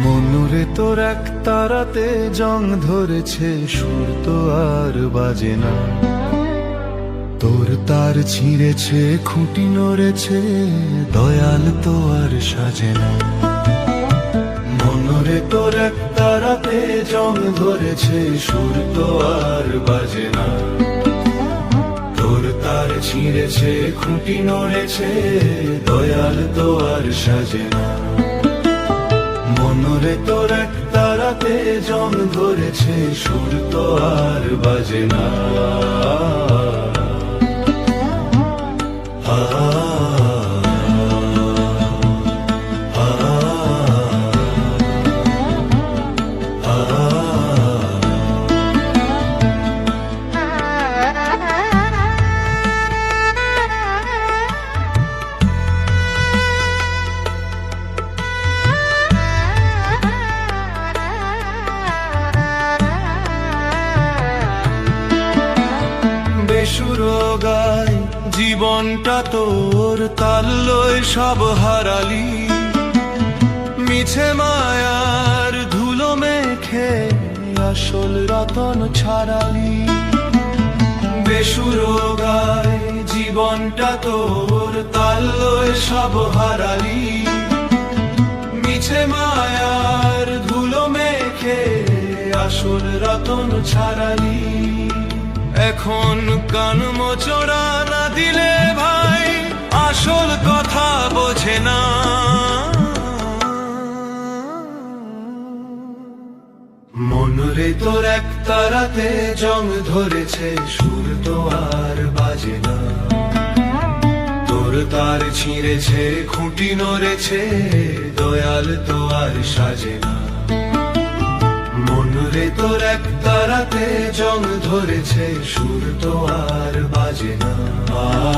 মনুরে তোর এক তারাতে জং ধরেছে, সুর তো আর বাজে না। তোর তার ছিঁড়েছে, খুঁটি নড়েছে, দয়াল তো আর সাজে না। মনুরে তোর এক তারাতে জং ধরেছে, সুর তো আর বাজে না। তোর তার ছিঁড়েছে, খুঁটি নড়েছে, দয়াল তো আর সাজে না। মনুরে তোর এক তারাতে জং ধরেছে, সুর তো আর বাজে না। বেসুরো গায় জীবনটা তোর, তাল্লয় সব হারালি। মিছে মায়ার ধুলো মেখে আসল রতন ছাড়ালি। বেসুরো গায় জীবনটা তোর, তাল্লয় সব হারালি। মিছে মায়ার ধুলো মেখে আসল রতন ছাড়ালি। এখন কান মোচড়া না দিলে ভাই আসল কথা বোঝে না। মনুরে তোর এক তারাতে জং ধরেছে, সুর তো আর বাজে না। তোর তার ছিঁড়েছে, খুঁটি নড়েছে, দয়াল তো আর সাজে না। মনুরে তোর এক তারাতে জং ধরেছে, সুর তো আর বাজে না। আ